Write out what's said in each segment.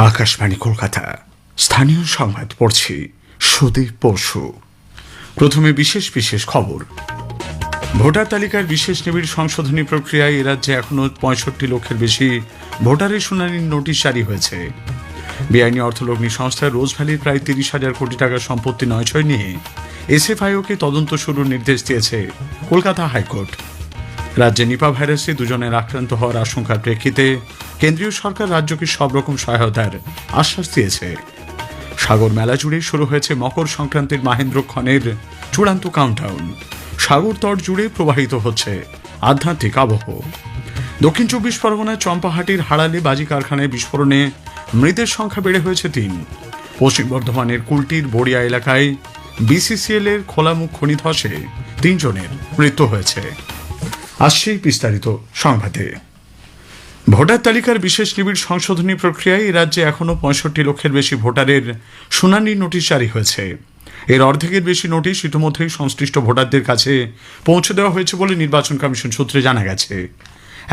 আকাশবাণী কলকাতা স্থানীয় সংবাদ পড়ছি সুদীপ বসু। প্রথমে বিশেষ বিশেষ খবর। ভোটার তালিকার বিশেষ নিবিড় সংশোধনী প্রক্রিয়ায় এ রাজ্যে এখনও ৬৫ লক্ষের বেশি ভোটারের শুনানির নোটিশ জারি হয়েছে। বেআইনি অর্থলগ্নি সংস্থা রোজ ভ্যালির প্রায় ৩০,০০০ কোটি টাকার সম্পত্তি নয়ছয় নিয়ে এসএফআইওকে তদন্ত শুরুর নির্দেশ দিয়েছে কলকাতা হাইকোর্ট। রাজ্যে নিপা ভাইরাসে দুজনের আক্রান্ত হওয়ার আশঙ্কার প্রেক্ষিতে কেন্দ্রীয় সরকার রাজ্যকে সব রকম সহায়তার আশ্বাস দিয়েছে। সাগর মেলা জুড়ে শুরু হয়েছে মকর সংক্রান্তির মাহেন্দ্রক্ষণের চূড়ান্ত কাউন্টডাউন। সাগর তট জুড়ে প্রবাহিত হচ্ছে আধ্যাত্মিক আবহ। দক্ষিণ ২৪ পরগনার চম্পাহাটির হাড়ালে বাজি কারখানায় বিস্ফোরণে মৃতের সংখ্যা বেড়ে হয়েছে ৩। পশ্চিম বর্ধমানের কুলটির বড়িয়া এলাকায় বিসিসিএল এর খোলামুখ খনি ধসে ৩ জনের মৃত্যু হয়েছে। আসছে বিস্তারিত সংবাদে। ভোটার তালিকার বিশেষ নিবিড় সংশোধনী প্রক্রিয়ায় রাজ্যে এখনও ৬৫ লক্ষের বেশি ভোটারের শুনানির নোটিশ জারি হয়েছে। এর অর্ধেকের বেশি নোটিশ ইতিমধ্যেই সংশ্লিষ্ট ভোটারদের কাছে পৌঁছে দেওয়া হয়েছে বলে নির্বাচন কমিশন সূত্রে জানা গেছে।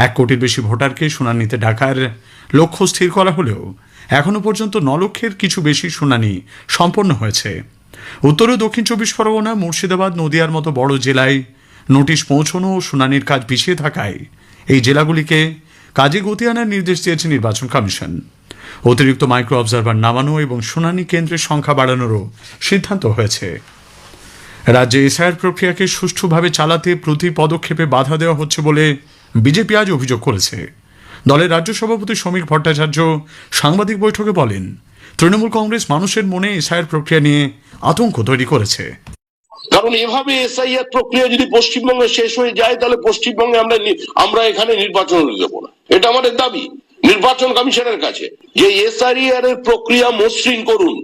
১ কোটির বেশি ভোটারকে শুনানিতে ডাকার লক্ষ্য স্থির করা হলেও এখনও পর্যন্ত ৯ লক্ষের কিছু বেশি শুনানি সম্পন্ন হয়েছে। উত্তর ও দক্ষিণ ২৪ পরগনা, মুর্শিদাবাদ, নদিয়ার মতো বড় জেলায় নোটিশ পৌঁছানো ও শুনানির কাজ পিছিয়ে থাকায় এই জেলাগুলিকে কাজে গতি আনার নির্দেশ দিয়েছে নির্বাচন কমিশন। অতিরিক্ত মাইক্রো অবজারভার নামানো এবং শুনানি কেন্দ্রের সংখ্যা বাড়ানোরও সিদ্ধান্ত হয়েছে। রাজ্যে এসআইআর প্রক্রিয়াকে সুষ্ঠুভাবে চালাতে প্রতি পদক্ষেপে বাধা দেওয়া হচ্ছে বলে বিজেপি আজ অভিযোগ করেছে। দলের রাজ্য সভাপতি সমীর ভট্টাচার্য সাংবাদিক বৈঠকে বলেন, তৃণমূল কংগ্রেস মানুষের মনে এসআইআর প্রক্রিয়া নিয়ে আতঙ্ক তৈরি করেছে। কারণ এভাবে এসআইআর প্রক্রিয়া যদি পশ্চিমবঙ্গে শেষ হয়ে যায় তাহলে পশ্চিমবঙ্গে আমরা এখানে নির্বাচন দেবো না। এটা আমাদের দাবি নির্বাচন কমিশনের কাছে যে এসআইআর এর প্রক্রিয়া মসৃণ করুন।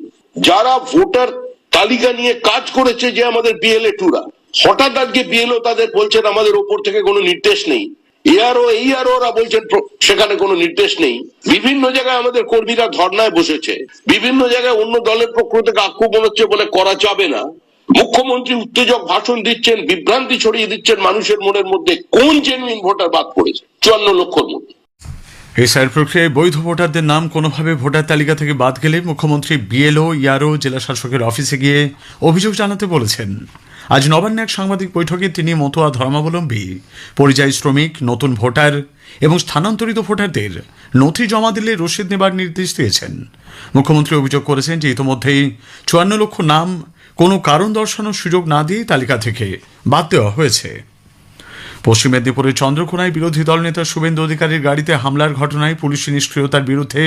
যারা ভোটার তালিকা নিয়ে কাজ করেছে, যে আমাদের বিএলএ টুরা, হঠাৎ আজকে বিএলও তাদের বলছেন আমাদের ওপর থেকে কোনো নির্দেশ নেই। এআরওরা বলছেন সেখানে কোনো নির্দেশ নেই। বিভিন্ন জায়গায় আমাদের কর্মীরা ধর্নায় বসেছে, বিভিন্ন জায়গায় অন্য দলের পক্ষ থেকে আক্রমণ হচ্ছে বলে করা যাবে না। মুখ্যমন্ত্রী উত্তেজক ভাষণ দিচ্ছেন, বিভ্রান্তি ছড়িয়ে দিচ্ছেন মানুষের মনের মধ্যে। কোন জেনুইন ভোটার বাদ পড়েছে ৫৪ লক্ষের মধ্যে? এসআইআর প্রক্রিয়ায় বৈধ ভোটারদের নাম কোনোভাবে ভোটার তালিকা থেকে বাদ গেলে মুখ্যমন্ত্রী বিএলও, ইআরও, জেলা শাসকের অফিসে গিয়ে অভিযোগ জানাতে বলেছেন। আজ নবান্নে এক সাংবাদিক বৈঠকে তিনি মতুয়া ধর্মাবলম্বী, পরিযায়ী শ্রমিক, নতুন ভোটার এবং স্থানান্তরিত ভোটারদের নথি জমা দিলে রসিদ নেবার নির্দেশ দিয়েছেন। মুখ্যমন্ত্রী অভিযোগ করেছেন যে ইতিমধ্যেই ৫৪ লক্ষ নাম কোনো কারণ দর্শানোর সুযোগ না দিয়ে তালিকা থেকে বাদ দেওয়া হয়েছে। পশ্চিম মেদিনীপুরের চন্দ্রকোনায় বিরোধী দলনেতা শুভেন্দু অধিকারীর গাড়িতে হামলার ঘটনায় পুলিশি নিষ্ক্রিয়তার বিরুদ্ধে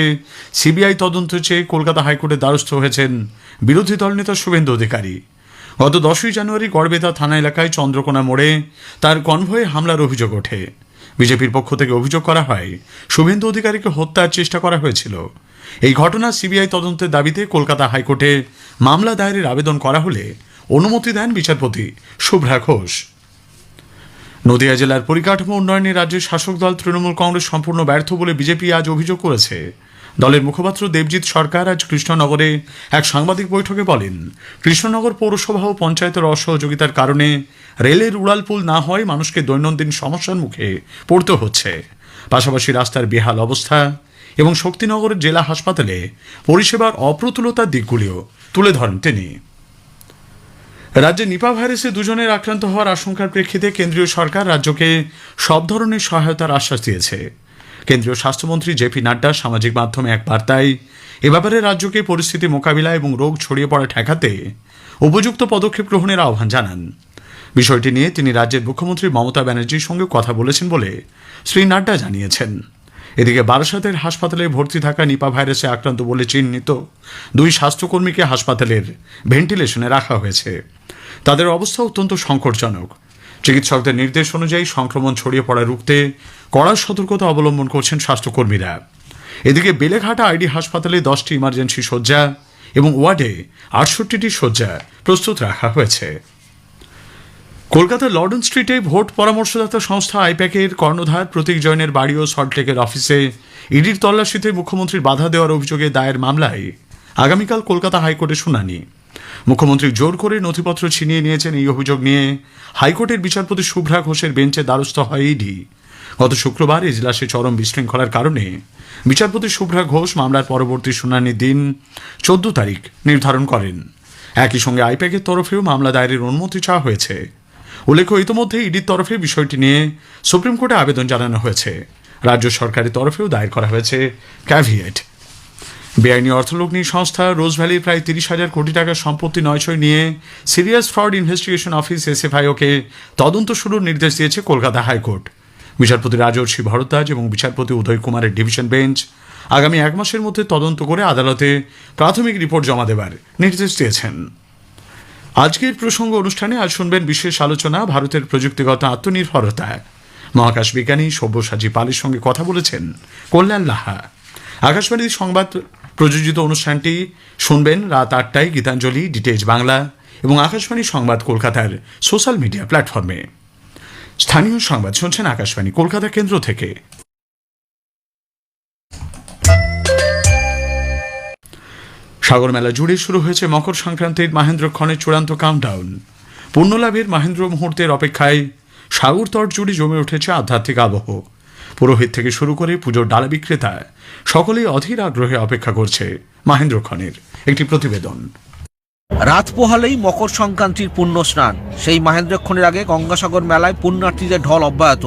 সিবিআই তদন্ত চেয়ে কলকাতা হাইকোর্টের দ্বারস্থ হয়েছেন বিরোধী দলনেতা শুভেন্দু অধিকারী। গত ১০ই জানুয়ারি গড়বেতা থানা এলাকায় চন্দ্রকোনা মোড়ে তার কনভয়ে হামলার অভিযোগ ওঠে। বিজেপির পক্ষ থেকে অভিযোগ করা হয় শুভেন্দু অধিকারীকে হত্যার চেষ্টা করা হয়েছিল। এই ঘটনা সিবিআই তদন্তের দাবিতে কলকাতা হাইকোর্টে মামলা দায়েরের আবেদন করা হলে অনুমতি দেন বিচারপতি শুভ্রা ঘোষ। নদিয়া জেলার পরিকাঠামো উন্নয়নে রাজ্যের শাসক দল তৃণমূল কংগ্রেস সম্পূর্ণ ব্যর্থ বলে বিজেপি আজ অভিযোগ করেছে। দলের মুখপাত্র দেবজিৎ সরকার আজ কৃষ্ণনগরে এক সাংবাদিক বৈঠকে বলেন, কৃষ্ণনগর পৌরসভা ও পঞ্চায়েতের অসহযোগিতার কারণে রেলের উড়ালপুল না হয় মানুষকে দৈনন্দিন সমস্যার মুখে পড়তে হচ্ছে। পাশাপাশি রাস্তার বেহাল অবস্থা এবং শক্তিনগরের জেলা হাসপাতালে পরিষেবার অপ্রতুলতার দিকগুলিও তুলে ধরেন তিনি। রাজ্যে নিপা ভাইরাসে দুজনের আক্রান্ত হওয়ার আশঙ্কার প্রেক্ষিতে কেন্দ্রীয় সরকার রাজ্যকে সব ধরনের সহায়তার আশ্বাস দিয়েছে। কেন্দ্রীয় স্বাস্থ্যমন্ত্রী জেপি নাড্ডা সামাজিক মাধ্যমে এক বার্তায় এ ব্যাপারে রাজ্যকে পরিস্থিতি মোকাবিলা এবং রোগ ছড়িয়ে পড়া ঠেকাতে উপযুক্ত পদক্ষেপ গ্রহণের আহ্বান জানান। বিষয়টি নিয়ে তিনি রাজ্যের মুখ্যমন্ত্রী মমতা ব্যানার্জির সঙ্গে কথা বলেছেন বলে শ্রী নাড্ডা জানিয়েছেন। এদিকে বারাসাতের হাসপাতালে ভর্তি থাকা নিপা ভাইরাসে আক্রান্ত বলে চিহ্নিত ২ স্বাস্থ্যকর্মীকে হাসপাতালের ভেন্টিলেশনে রাখা হয়েছে। তাদের অবস্থা অত্যন্ত সংকটজনক। চিকিৎসকদের নির্দেশ অনুযায়ী সংক্রমণ ছড়িয়ে পড়া রুখতে কড়া সতর্কতা অবলম্বন করছেন স্বাস্থ্যকর্মীরা। এদিকে বেলেঘাটা আইডি হাসপাতালে 10টি ইমার্জেন্সি শয্যা এবং ওয়ার্ডে 68টি শয্যা প্রস্তুত রাখা হয়েছে। কলকাতার লর্ডন স্ট্রিটে ভোট পরামর্শদাতা সংস্থা আইপ্যাকের কর্ণধার প্রতীক জৈনের বাড়ি ও সল্টলেকের অফিসে ইডির তল্লাশিতে মুখ্যমন্ত্রীর বাধা দেওয়ার অভিযোগে দায়ের মামলায় আগামীকাল কলকাতা হাইকোর্টে শুনানি। মুখ্যমন্ত্রী জোর করে নথিপত্র ছিনিয়ে নিয়েছেন এই অভিযোগ নিয়ে হাইকোর্টের বিচারপতি শুভ্রা ঘোষের বেঞ্চে দ্বারস্থ হয় ইডি। গত শুক্রবার এজলাসে চরম বিশৃঙ্খলার কারণে বিচারপতি শুভ্রা ঘোষ মামলার পরবর্তী শুনানির দিন 14 তারিখ নির্ধারণ করেন। একই সঙ্গে আইপ্যাকের তরফেও মামলা দায়েরের অনুমতি চাওয়া হয়েছে। উল্লেখ্য, ইতিমধ্যে ইডির তরফে বিষয়টি নিয়ে সুপ্রিম কোর্টে আবেদন জানানো হয়েছে। রাজ্য সরকারের তরফেও দায়ের করা হয়েছে ক্যাভিয়েট। বেআইনি অর্থলগ্নি সংস্থা রোজ ভ্যালির প্রায় 30,000 কোটি টাকার সম্পত্তি নয়ছয় নিয়ে সিরিয়াস ফ্রড ইনভেস্টিগেশন অফিস SFIOকে তদন্ত শুরুর নির্দেশ দিয়েছে কলকাতা হাইকোর্ট। বিচারপতি রাজর্ষি ভরদ্বাজ এবং বিচারপতি উদয় কুমারের ডিভিশন বেঞ্চ আগামী 1 মাসের মধ্যে তদন্ত করে আদালতে প্রাথমিক রিপোর্ট জমা দেবার নির্দেশ দিয়েছেন। আজকের প্রসঙ্গ অনুষ্ঠানে আজ শুনবেন বিশেষ আলোচনা ভারতের প্রযুক্তিগত আত্মনির্ভরতা। মহাকাশ বিজ্ঞানী সব্যসাচী পালের সঙ্গে কথা বলেছেন কল্যাণ লাহা। আকাশবাণীর সংবাদ প্রযোজিত অনুষ্ঠানটি শুনবেন রাত 8টায় গীতাঞ্জলি, ডিটেজ বাংলা এবং আকাশবাণী সংবাদ কলকাতার সোশ্যাল মিডিয়া প্ল্যাটফর্মে। স্থানীয় সংবাদ শুনছেন আকাশবাণী কলকাতা কেন্দ্র থেকে। সাগরমেলা জুড়ে শুরু হয়েছে মকর সংক্রান্তির মাহেন্দ্রক্ষণের চূড়ান্ত কাউন্টডাউন। পুণ্যলাভের মাহেন্দ্র মুহূর্তের অপেক্ষায় সাগর তট জুড়ে জমে উঠেছে আধ্যাত্মিক আবহ। পুরোহিত থেকে শুরু করে পুজোর ডালা বিক্রেতা সকলেই অধীর আগ্রহে অপেক্ষা করছে মাহেন্দ্রক্ষণের একটি প্রতিবেদন। রাত পোহালেই মকর সংক্রান্তির পুণ্য স্নান। সেই মাহেন্দ্রক্ষণের আগে গঙ্গাসাগর মেলায় পুণ্যার্থীদের ঢল অব্যাহত।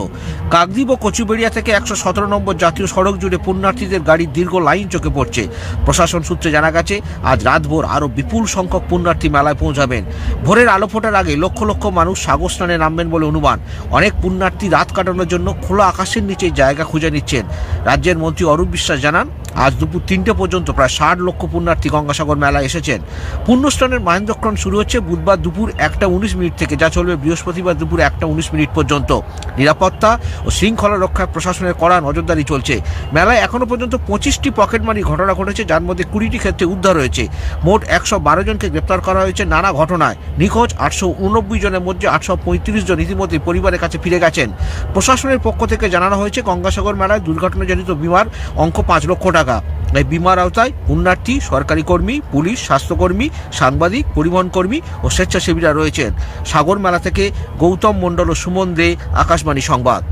কাকদ্বীপ ও কচুবেড়িয়া থেকে 117 নম্বর জাতীয় সড়ক জুড়ে পুণ্যার্থীদের গাড়ির দীর্ঘ লাইন চোখে পড়ছে। প্রশাসন সূত্রে জানা গেছে, আজ রাতভর আরও বিপুল সংখ্যক পুণ্যার্থী মেলায় পৌঁছাবেন। ভোরের আলো ফোটার আগে লক্ষ লক্ষ মানুষ সাগর স্নানে নামবেন বলে অনুমান। অনেক পুণ্যার্থী রাত কাটানোর জন্য খোলা আকাশের নিচে জায়গা খুঁজে নিচ্ছেন। রাজ্যের মন্ত্রী অরূপ বিশ্বাস জানান, আজ দুপুর 3টে পর্যন্ত প্রায় 60 লক্ষ পুণ্যার্থী গঙ্গাসাগর মেলায় এসেছেন। পুণ্যস্নানের মাহেন্দ্রক্ষণ শুরু হচ্ছে বুধবার দুপুর 1:19 থেকে, যা চলবে বৃহস্পতিবার দুপুর 1:19 পর্যন্ত। নিরাপত্তা ও শৃঙ্খলা রক্ষায় প্রশাসনের কড়া নজরদারি চলছে। মেলায় এখনো পর্যন্ত 25টি পকেটমারির ঘটনা ঘটেছে, যার মধ্যে 20টি ক্ষেত্রে উদ্ধার হয়েছে। মোট 112 জনকে গ্রেপ্তার করা হয়েছে নানা ঘটনায়। নিখোঁজ 889 জনের মধ্যে 835 জন ইতিমধ্যে পরিবারের কাছে ফিরে গেছেন। প্রশাসনের পক্ষ থেকে জানানো হয়েছে, গঙ্গাসাগর মেলায় দুর্ঘটনাজনিত বিমার অঙ্ক 5 লক্ষ টাকা। এই বিমার আওতায় পুণ্যার্থী, সরকারি কর্মী, পুলিশ, স্বাস্থ্যকর্মী, সাংবাদিক, পরিবহন কর্মী ও স্বেচ্ছাসেবীরা রয়েছেন। সাগর মেলা থেকে গৌতম মণ্ডল ও সুমন দে, আকাশবাণী সংবাদ।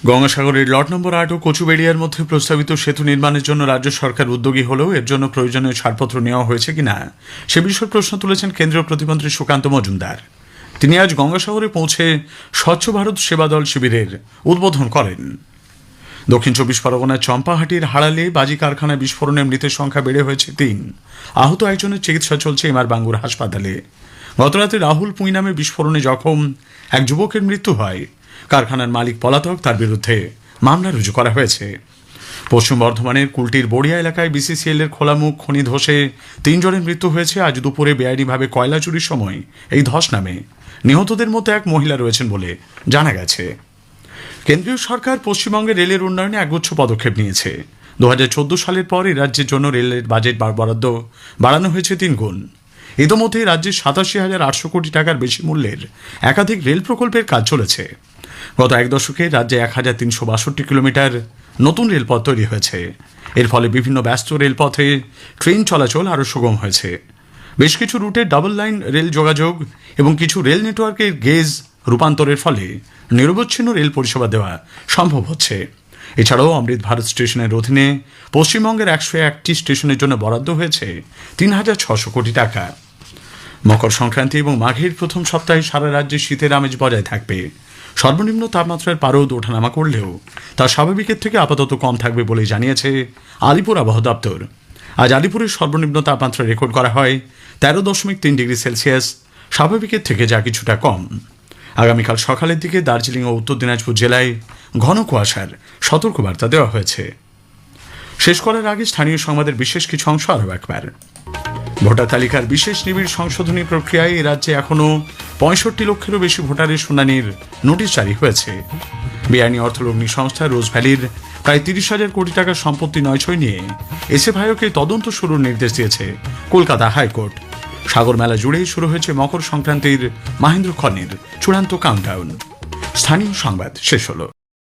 গঙ্গাসাগরের লট নম্বর 8 ও কচুবেড়িয়ার মধ্যে প্রস্তাবিত সেতু নির্মাণের জন্য রাজ্য সরকার উদ্যোগী হলেও এর জন্য প্রয়োজনীয় ছাড়পত্র নেওয়া হয়েছে কিনা সে বিষয়ে প্রশ্ন তুলেছেন কেন্দ্রীয় প্রতিমন্ত্রী সুকান্ত মজুমদার। তিনি আজ গঙ্গাসাগরে পৌঁছে স্বচ্ছ ভারত সেবা দল শিবিরের উদ্বোধন করেন। দক্ষিণ 24 পরগনার চম্পাহাটির হাড়ালে বাজি কারখানায় বিস্ফোরণে মৃতের সংখ্যা বেড়ে হয়েছে 3। আহত একজনের চিকিৎসা চলছে এমআর-বাঙ্গুর হাসপাতালে। গতরাতে রাহুল পুঁই নামে বিস্ফোরণে জখম এক যুবকের মৃত্যু হয়। কারখানার মালিক পলাতক, তার বিরুদ্ধে মামলা রুজু করা হয়েছে। পশ্চিম বর্ধমানের কুলটির বড়িয়া এলাকায় BCCL এর খোলামুখ খনি ধসে 3 জনের মৃত্যু হয়েছে। আজ দুপুরে বেআইনিভাবে কয়লা চুরির সময় এই ধস নামে। নিহতদের মধ্যে এক মহিলা রয়েছেন বলে জানা গেছে। কেন্দ্রীয় সরকার পশ্চিমবঙ্গে রেলের উন্নয়নে একগুচ্ছ পদক্ষেপ নিয়েছে। 2014 সালের পর এই রাজ্যের জন্য রেলের বাজেট বরাদ্দ বাড়ানো হয়েছে 3 গুণ। ইতিমধ্যে রাজ্যে 87,800 কোটি টাকার বেশি মূল্যের একাধিক রেল প্রকল্পের কাজ চলেছে। গত 1 দশকে রাজ্যে 1362 কিলোমিটার নতুন রেলপথ তৈরি হয়েছে। এর ফলে বিভিন্ন ব্যস্ত রেলপথে ট্রেন চলাচল আরও সুগম হয়েছে। বেশ কিছু রুটে ডাবল লাইন রেল যোগাযোগ এবং কিছু রেল নেটওয়ার্কের গেজ রূপান্তরের ফলে নিরবচ্ছিন্ন রেল পরিষেবা দেওয়া সম্ভব হচ্ছে। এছাড়াও অমৃত ভারত স্টেশনের অধীনে পশ্চিমবঙ্গের 101টি স্টেশনের জন্য বরাদ্দ হয়েছে 3,600 কোটি টাকা। মকর সংক্রান্তি এবং মাঘের প্রথম সপ্তাহে সারা রাজ্যে শীতের আমেজ বজায় থাকবে। সর্বনিম্ন তাপমাত্রার পারদ ওঠানামা করলেও তা স্বাভাবিকের থেকে আপাতত কম থাকবে বলে জানিয়েছে আলিপুর আবহাওয়া দপ্তর। আজ আলিপুরের সর্বনিম্ন তাপমাত্রা রেকর্ড করা হয় 13.3 ডিগ্রি সেলসিয়াস, স্বাভাবিকের থেকে যা কিছুটা কম। আগামীকাল সকালের দিকে দার্জিলিং ও উত্তর দিনাজপুর জেলায় ঘন কুয়াশার সতর্কবার্তা দেওয়া হয়েছে। শেষ করার আগে স্থানীয় সংবাদের বিশেষ কিছু অংশ আরও একবার। ভোটার তালিকার বিশেষ নিবিড় সংশোধনী প্রক্রিয়ায় এ রাজ্যে এখনও 65 লক্ষেরও বেশি ভোটারের শুনানির নোটিশ জারি হয়েছে। বেআইনি অর্থলগ্নি সংস্থা রোজ ভ্যালির প্রায় 30,000 কোটি টাকার সম্পত্তি নয়ছয় নিয়ে SFIOকে তদন্ত শুরুর নির্দেশ দিয়েছে কলকাতা হাইকোর্ট। সাগর মেলা জুড়েই শুরু হয়েছে মকর সংক্রান্তির মাহেন্দ্রক্ষণের চূড়ান্ত কাউন্টডাউন। স্থানীয় সংবাদ শেষ হলো।